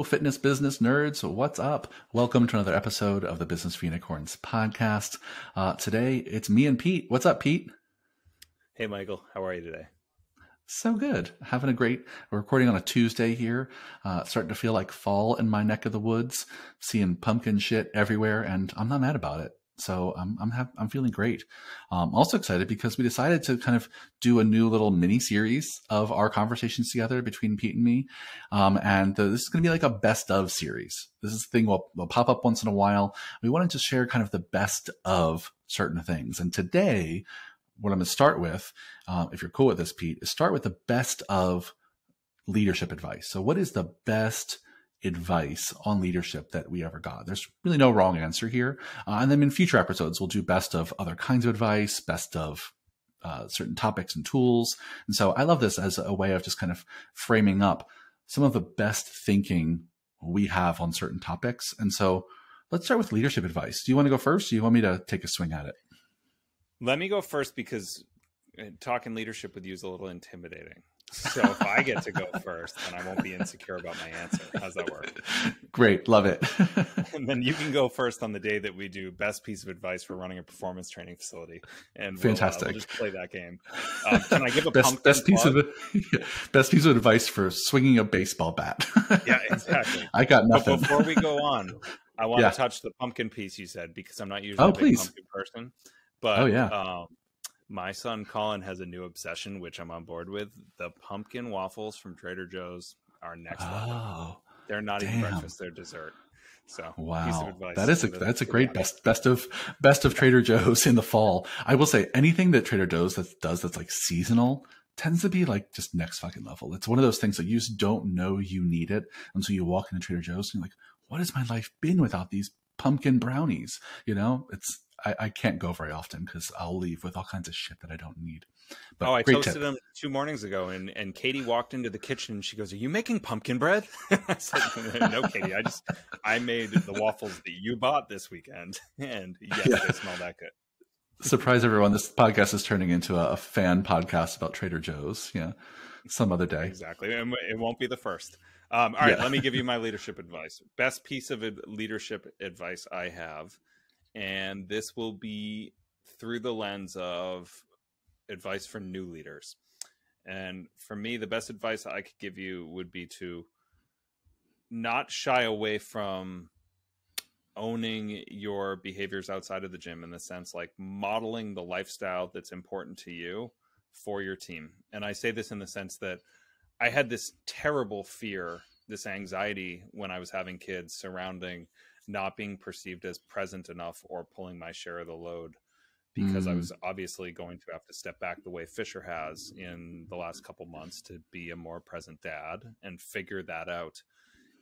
Hello, fitness business nerds. What's up? Welcome to another episode of the Business for Unicorns podcast. Today, it's me and Pete. What's up, Pete? Hey, Michael. How are you today? So good. We're recording on a Tuesday here. Starting to feel like fall in my neck of the woods, seeing pumpkin shit everywhere, and I'm not mad about it. So I'm feeling great. Also excited because we decided to kind of do a new little mini series of our conversations together between Pete and me. This is going to be like a best of series. This is a thing we'll pop up once in a while. We wanted to share kind of the best of certain things. And today, what I'm going to start with, if you're cool with this, Pete, is start with the best of leadership advice. So what is the best advice on leadership that we ever got? There's really no wrong answer here. And then in future episodes, we'll do best of other kinds of advice, best of certain topics and tools. And so I love this as a way of just kind of framing up some of the best thinking we have on certain topics. And so let's start with leadership advice. Do you want to go first? Or do you want me to take a swing at it? Let me go first because talking leadership with you is a little intimidating. So if I get to go first, then I won't be insecure about my answer. How's that work? Great. Love it. And then you can go first on the day that we do best piece of advice for running a performance training facility. And fantastic. We'll just play that game. Can I give a best piece of advice for swinging a baseball bat? Yeah, exactly. I got nothing. But before we go on, I want to touch the pumpkin piece you said, because I'm not usually a big pumpkin person. But my son Colin has a new obsession, which I'm on board with. The pumpkin waffles from Trader Joe's are next level. They're not even breakfast; they're dessert. So, wow, piece of advice that's a great best of Trader Joe's in the fall. I will say anything that Trader Joe's that's like seasonal tends to be like just next fucking level. It's one of those things that you just don't know you need it until you walk into Trader Joe's and you're like, what has my life been without these pumpkin brownies? You know, I can't go very often because I'll leave with all kinds of shit that I don't need. But I toasted them 2 mornings ago, and Katie walked into the kitchen and she goes, "Are you making pumpkin bread?" I said, "No, Katie. I made the waffles that you bought this weekend, and yes, they smell that good." Surprise everyone! This podcast is turning into a fan podcast about Trader Joe's. Yeah, some other day. Exactly, and it won't be the first. All right, let me give you my leadership advice. Best piece of leadership advice I have. And this will be through the lens of advice for new leaders. And for me, the best advice I could give you would be to not shy away from owning your behaviors outside of the gym, in the sense like modeling the lifestyle that's important to you for your team. And I say this in the sense that I had this terrible fear, this anxiety when I was having kids surrounding not being perceived as present enough or pulling my share of the load, because I was obviously going to have to step back the way Fisher has in the last couple months to be a more present dad and figure that out.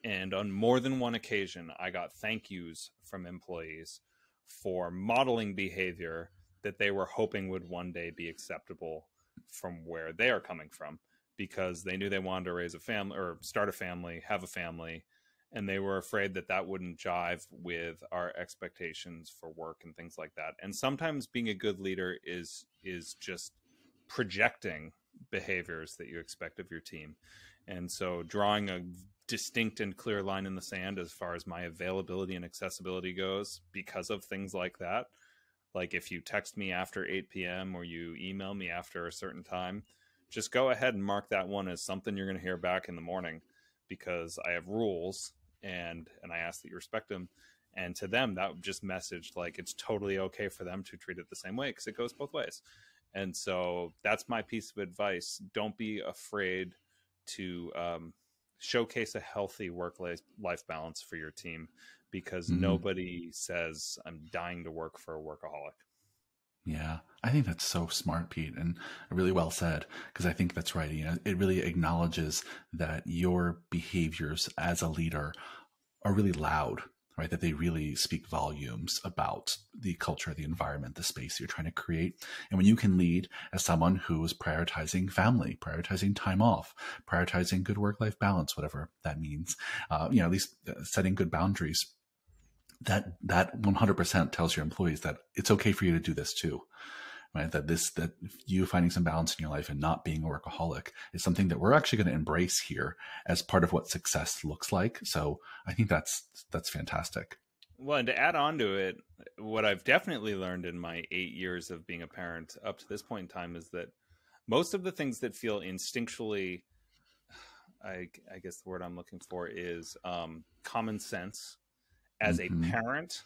And on more than one occasion, I got thank yous from employees for modeling behavior that they were hoping would one day be acceptable from where they are coming from, because they knew they wanted to raise a family or start a family, have a family. And they were afraid that that wouldn't jive with our expectations for work and things like that. And sometimes being a good leader is just projecting behaviors that you expect of your team. And so drawing a distinct and clear line in the sand as far as my availability and accessibility goes, because of things like that. Like if you text me after 8 p.m. or you email me after a certain time, just go ahead and mark that one as something you're going to hear back in the morning, because I have rules. And I ask that you respect them. And to them, that just messaged like it's totally okay for them to treat it the same way, because it goes both ways. And so that's my piece of advice. Don't be afraid to showcase a healthy work-life balance for your team, because nobody says I'm dying to work for a workaholic. Yeah, I think that's so smart, Pete, and really well said, because I think that's right. You know, it really acknowledges that your behaviors as a leader are really loud, right? That they really speak volumes about the culture, the environment, the space you're trying to create. And when you can lead as someone who is prioritizing family, prioritizing time off, prioritizing good work-life balance, whatever that means, at least setting good boundaries, that 100% tells your employees that it's okay for you to do this too. right? That you finding some balance in your life and not being a workaholic is something that we're actually going to embrace here as part of what success looks like. So I think that's fantastic. Well, and to add on to it, what I've definitely learned in my 8 years of being a parent up to this point in time is that most of the things that feel instinctually, I guess the word I'm looking for is common sense as a parent,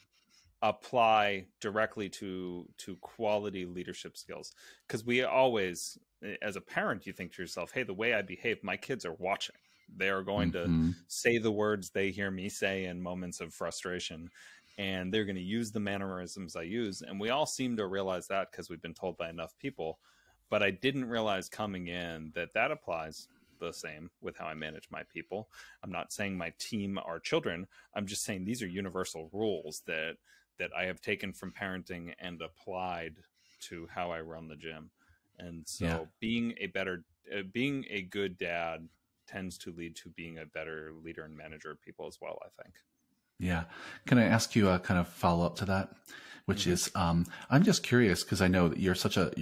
apply directly to quality leadership skills. Because we always, as a parent, you think to yourself, hey, the way I behave, my kids are watching. They are going to say the words they hear me say in moments of frustration, and they're going to use the mannerisms I use. And we all seem to realize that because we've been told by enough people. But I didn't realize coming in that applies the same with how I manage my people. I'm not saying my team are children. I'm just saying these are universal rules that I have taken from parenting and applied to how I run the gym. And so being a good dad tends to lead to being a better leader and manager of people as well, I think. Yeah. Can I ask you a kind of follow up to that, which is, I'm just curious because I know that you're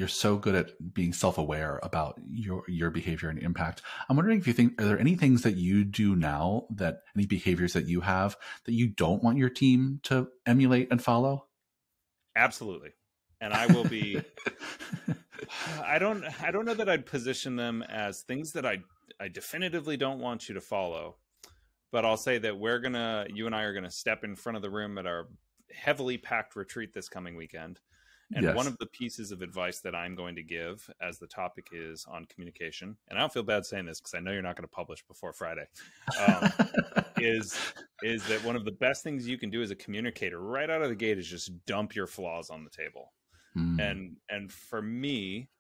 so good at being self-aware about your behavior and impact. I'm wondering if you think, are there any things that you do now, that any behaviors that you have that you don't want your team to emulate and follow? Absolutely. And I will be, I don't know that I'd position them as things that I definitively don't want you to follow. But I'll say that you and I are going to step in front of the room at our heavily packed retreat this coming weekend. And one of the pieces of advice that I'm going to give, as the topic is on communication, and I don't feel bad saying this because I know you're not going to publish before Friday, is that one of the best things you can do as a communicator right out of the gate is just dump your flaws on the table. And for me,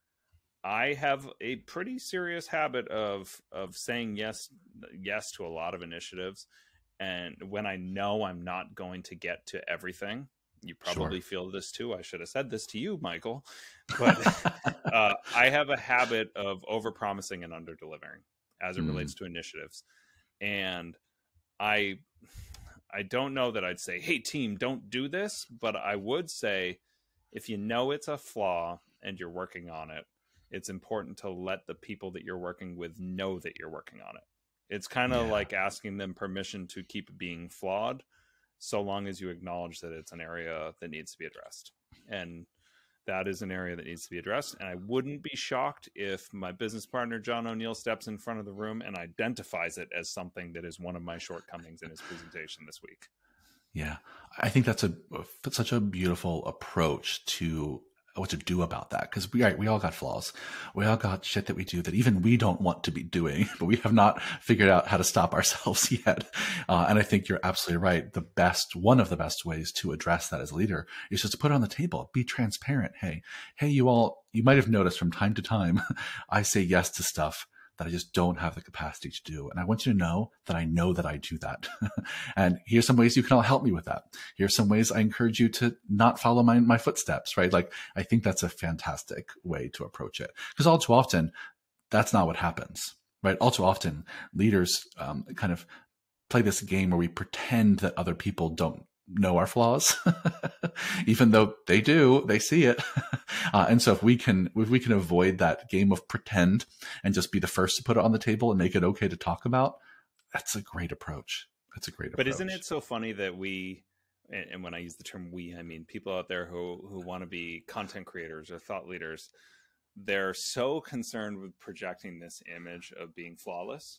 I have a pretty serious habit of saying yes to a lot of initiatives. And when I know I'm not going to get to everything, you probably feel this too. I should have said this to you, Michael, but I have a habit of overpromising and underdelivering as it relates to initiatives. And I don't know that I'd say, hey team, don't do this, but I would say, if you know it's a flaw and you're working on it, it's important to let the people that you're working with know that you're working on it. It's kind of like asking them permission to keep being flawed, so long as you acknowledge that it's an area that needs to be addressed. And that is an area that needs to be addressed. And I wouldn't be shocked if my business partner, John O'Neill, steps in front of the room and identifies it as something that is one of my shortcomings in his presentation this week. Yeah. I think that's such a beautiful approach to what to do about that. Because we all got flaws. We all got shit that we do that even we don't want to be doing, but we have not figured out how to stop ourselves yet. And I think you're absolutely right. One of the best ways to address that as a leader is just to put it on the table, be transparent. Hey, you might have noticed from time to time, I say yes to stuff that I just don't have the capacity to do. And I want you to know that I do that. And here's some ways you can all help me with that. Here's some ways I encourage you to not follow my footsteps, right? Like, I think that's a fantastic way to approach it. Because all too often, that's not what happens, right? All too often, leaders kind of play this game where we pretend that other people don't know our flaws, even though they see it. And so if we can avoid that game of pretend and just be the first to put it on the table and make it okay to talk about, that's a great approach. But isn't it so funny that we, and when I use the term we, I mean people out there who want to be content creators or thought leaders, they're so concerned with projecting this image of being flawless.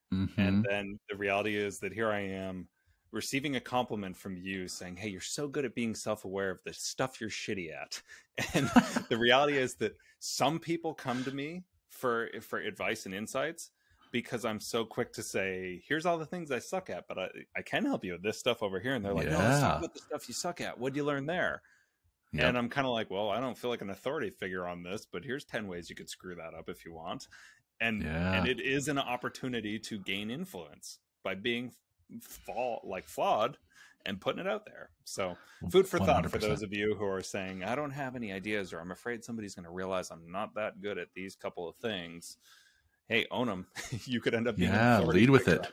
And then the reality is that here I am receiving a compliment from you saying, hey, you're so good at being self-aware of the stuff you're shitty at. And the reality is that some people come to me for advice and insights because I'm so quick to say, here's all the things I suck at, but I can help you with this stuff over here. And they're like, no, let's talk about the stuff you suck at. What'd you learn there? Yep. And I'm kind of like, well, I don't feel like an authority figure on this, but here's 10 ways you could screw that up if you want. And it is an opportunity to gain influence by being flawed and putting it out there. So food for thought 100%. For those of you who are saying, I don't have any ideas, or I'm afraid somebody's going to realize I'm not that good at these couple of things. Hey, own them. You could end up being lead with it.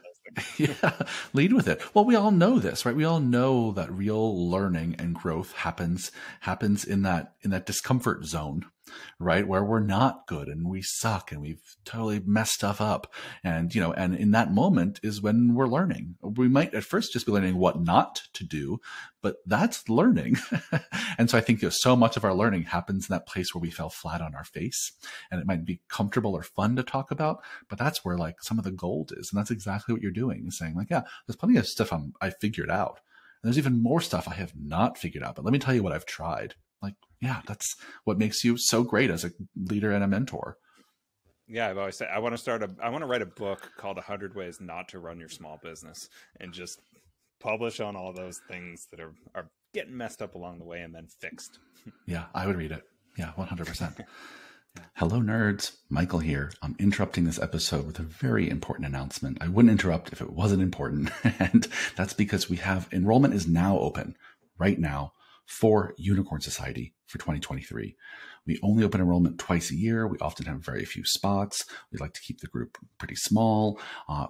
Lead with it. Well, we all know this, right? We all know that real learning and growth happens in that discomfort zone. right? Where we're not good and we suck and we've totally messed stuff up. And, and in that moment is when we're learning. We might at first just be learning what not to do, but that's learning. And so I think so much of our learning happens in that place where we fell flat on our face, and it might be comfortable or fun to talk about, but that's where like some of the gold is. And that's exactly what you're doing, is saying like, yeah, there's plenty of stuff I figured out. And there's even more stuff I have not figured out, but let me tell you what I've tried. Like, yeah, that's what makes you so great as a leader and a mentor. Yeah, I've always said I want to write a book called 100 Ways Not to Run Your Small Business, and just publish on all those things that are getting messed up along the way and then fixed. Yeah, I would read it. Yeah, 100%. Hello, nerds. Michael here. I'm interrupting this episode with a very important announcement. I wouldn't interrupt if it wasn't important. And that's because enrollment is now open right now for Unicorn Society for 2023. We only open enrollment twice a year. We often have very few spots. We like to keep the group pretty small.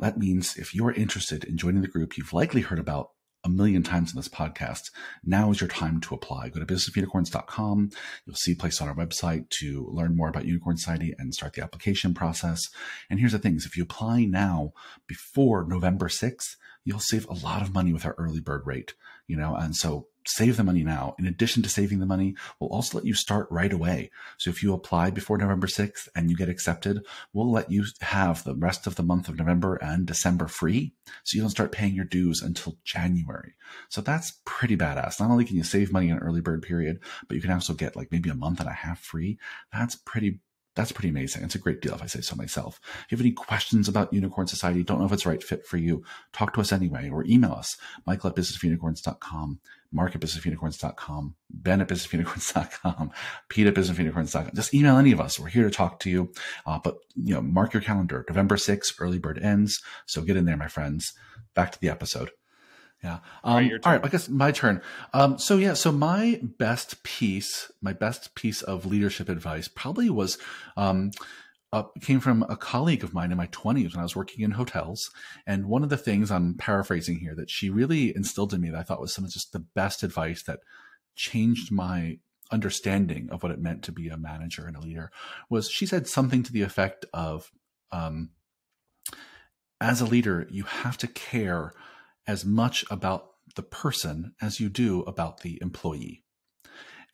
That means if you're interested in joining the group you've likely heard about a million times in this podcast, now is your time to apply. Go to businessofunicorns.com. You'll see a place on our website to learn more about Unicorn Society and start the application process. And here's the thing, is if you apply now before November 6th, you'll save a lot of money with our early bird rate, and so save the money now. In addition to saving the money, we'll also let you start right away. So if you apply before November 6th and you get accepted, we'll let you have the rest of the month of November and December free, so you don't start paying your dues until January. So that's pretty badass. Not only can you save money in an early bird period, but you can also get like maybe a month and a half free. That's pretty amazing. It's a great deal if I say so myself. If you have any questions about Unicorn Society, don't know if it's the right fit for you, talk to us anyway, or email us, michael@businessofunicorns.com, mark@businessofunicorns.com, ben@businessofunicorns.com, pete@businessofunicorns.com. Just email any of us. We're here to talk to you. But mark your calendar. November 6th, early bird ends. So get in there, my friends. Back to the episode. Yeah. All right. I guess my turn. So my best piece of leadership advice probably was, came from a colleague of mine in my 20s when I was working in hotels. And one of the things, I'm paraphrasing here, that she really instilled in me that I thought was some of just the best advice that changed my understanding of what it meant to be a manager and a leader was, she said something to the effect of, as a leader, you have to care as much about the person as you do about the employee.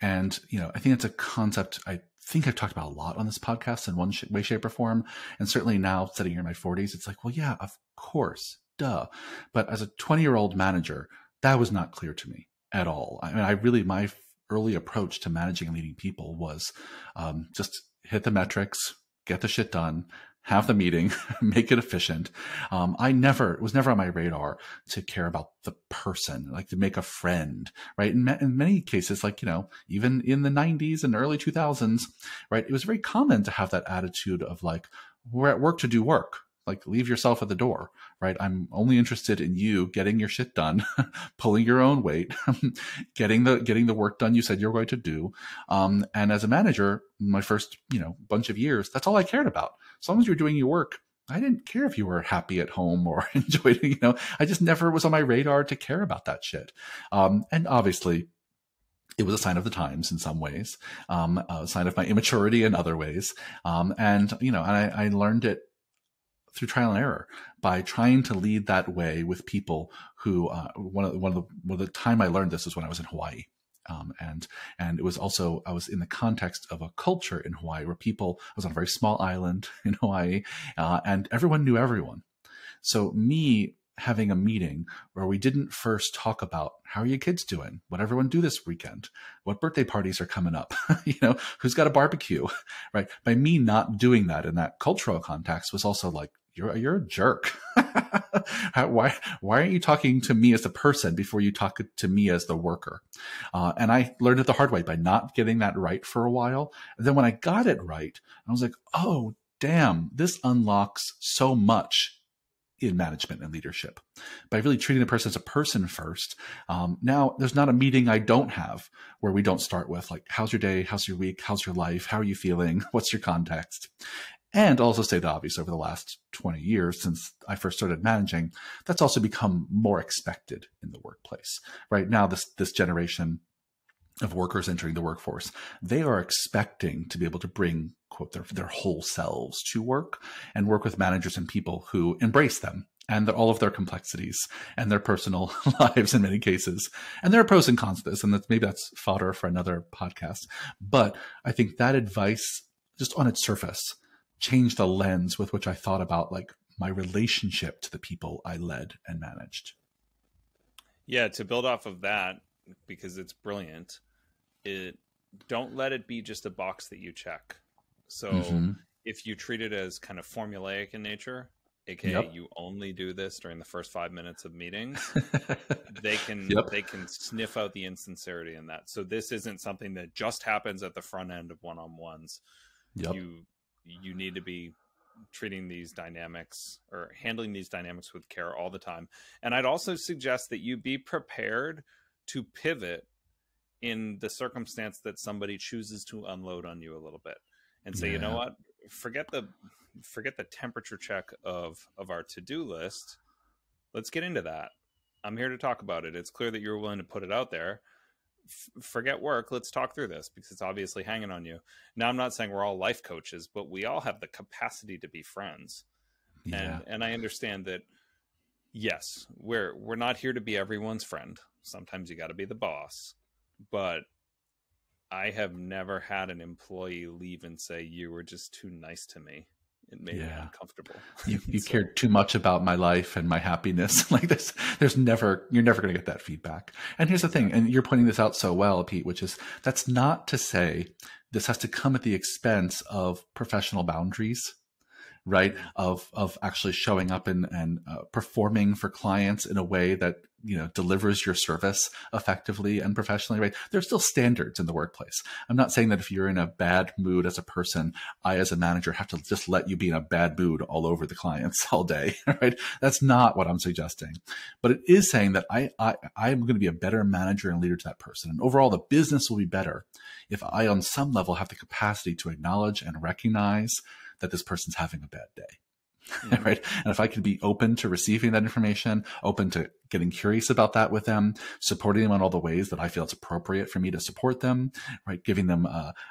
And, I think it's a concept I think I've talked about a lot on this podcast in one way, shape, or form. And certainly now, sitting here in my 40s, it's like, well, yeah, of course, duh. But as a 20-year-old manager, that was not clear to me at all. I mean, my early approach to managing and leading people was just hit the metrics, get the shit done, have the meeting, make it efficient. It was never on my radar to care about the person, like to make a friend, right? In many cases, like, even in the 90s and early 2000s, right, it was very common to have that attitude of like, we're at work to do work. Like, leave yourself at the door, right? I'm only interested in you getting your shit done, pulling your own weight, getting the work done you said you're going to do. And as a manager, my first, bunch of years, that's all I cared about. As long as you're doing your work, I didn't care if you were happy at home or enjoyed it, I just never was on my radar to care about that shit. And obviously, it was a sign of the times in some ways, a sign of my immaturity in other ways. And I learned it through trial and error by trying to lead that way with people who, one of the time I learned this was when I was in Hawaii. And it was also, I was in the context of a culture in Hawaii where I was on a very small island in Hawaii, and everyone knew everyone. So me having a meeting where we didn't first talk about how are your kids doing, what everyone do this weekend, what birthday parties are coming up, who's got a barbecue, right? By me not doing that in that cultural context was also like, you're a jerk. Why aren't you talking to me as a person before you talk to me as the worker? And I learned it the hard way by not getting that right for a while. And then when I got it right, I was like, oh, damn, this unlocks so much in management and leadership by really treating the person as a person first. Now there's not a meeting I don't have where we don't start with like, how's your day? How's your week? How's your life? How are you feeling? What's your context? And also state the obvious, over the last 20 years since I first started managing, that's also become more expected in the workplace. Right now, this generation, of workers entering the workforce, they are expecting to be able to bring, quote, their whole selves to work and work with managers and people who embrace them and all of their complexities and their personal lives in many cases. And there are pros and cons to this, and maybe that's fodder for another podcast. But I think that advice, just on its surface, changed the lens with which I thought about like my relationship to the people I led and managed. Yeah, to build off of that, because it's brilliant, don't let it be just a box that you check. So if you treat it as kind of formulaic in nature, aka you only do this during the first 5 minutes of meetings, they can sniff out the insincerity in that. So this isn't something that just happens at the front end of one-on-ones. You need to be treating these dynamics or handling these dynamics with care all the time. And I'd also suggest that you be prepared to pivot in the circumstance that somebody chooses to unload on you a little bit and say, you know what, forget the temperature check of our to-do list. Let's get into that. I'm here to talk about it. It's clear that you're willing to put it out there. Forget work. Let's talk through this because it's obviously hanging on you. Now, I'm not saying we're all life coaches, but we all have the capacity to be friends. And I understand that, yes, we're not here to be everyone's friend. Sometimes you got to be the boss, but I have never had an employee leave and say, you were just too nice to me. It made me uncomfortable. You cared too much about my life and my happiness. Like this, you're never going to get that feedback. And here's the thing, and you're pointing this out so well, Pete, which is that's not to say this has to come at the expense of professional boundaries, right? Of actually showing up and performing for clients in a way that, delivers your service effectively and professionally, right? There's still standards in the workplace. I'm not saying that if you're in a bad mood as a person, I as a manager have to just let you be in a bad mood all over the clients all day, right? That's not what I'm suggesting. But it is saying that I'm going to be a better manager and leader to that person. And overall, the business will be better if I, on some level, have the capacity to acknowledge and recognize that this person's having a bad day. Right. And if I could be open to receiving that information, open to getting curious about that with them, supporting them in all the ways that I feel it's appropriate for me to support them, right? Giving them,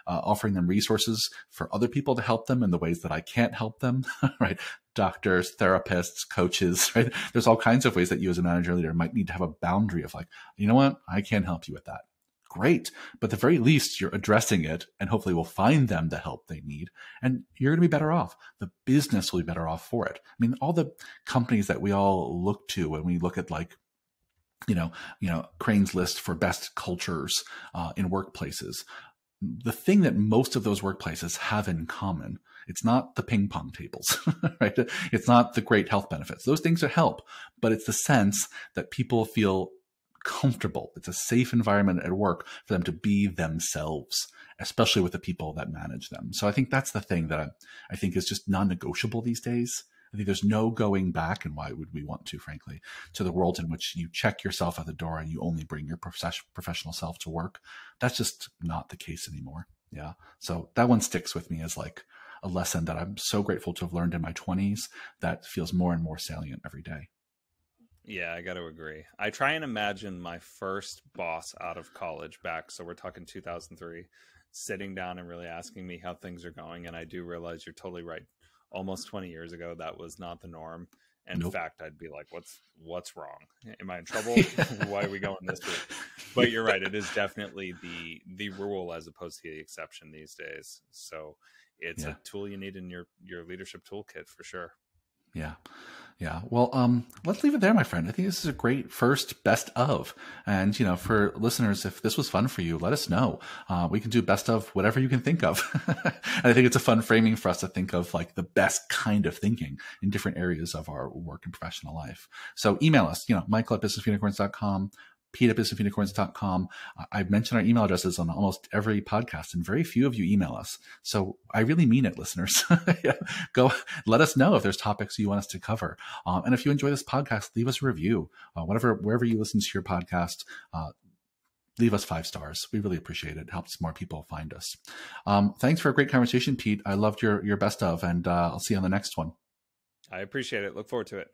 offering them resources for other people to help them in the ways that I can't help them, right? Doctors, therapists, coaches, right? There's all kinds of ways that you as a manager or leader might need to have a boundary of like, you know what? I can't help you with that. Great. But at the very least, you're addressing it and hopefully we'll find them the help they need. And you're going to be better off. The business will be better off for it. I mean, all the companies that we all look to when we look at like, Crane's list for best cultures in workplaces, the thing that most of those workplaces have in common, it's not the ping pong tables, right? It's not the great health benefits. Those things are help, but it's the sense that people feel comfortable. It's a safe environment at work for them to be themselves, especially with the people that manage them. So I think that's the thing that I think is just non-negotiable these days. I think there's no going back, and why would we want to, frankly, to the world in which you check yourself at the door and you only bring your professional self to work. That's just not the case anymore. Yeah. So that one sticks with me as like a lesson that I'm so grateful to have learned in my 20s that feels more and more salient every day. Yeah, I got to agree. I try and imagine my first boss out of college back. So we're talking 2003, sitting down and really asking me how things are going. And I do realize you're totally right. Almost 20 years ago, that was not the norm. And in fact, I'd be like, what's wrong? Am I in trouble? Why are we going this way? But you're right. It is definitely the rule as opposed to the exception these days. So it's a tool you need in your leadership toolkit for sure. Yeah. Yeah. Well, let's leave it there, my friend. I think this is a great first best of. And, for listeners, if this was fun for you, let us know. We can do best of whatever you can think of. And I think it's a fun framing for us to think of like the best kind of thinking in different areas of our work and professional life. So email us, michael@businessunicorns.com. pete@businessunicorns.com. I've mentioned our email addresses on almost every podcast, and very few of you email us. So I really mean it, listeners. Go let us know if there's topics you want us to cover. And if you enjoy this podcast, leave us a review. Wherever you listen to your podcast, leave us 5 stars. We really appreciate it. It helps more people find us. Thanks for a great conversation, Pete. I loved your best of, and I'll see you on the next one. I appreciate it. Look forward to it.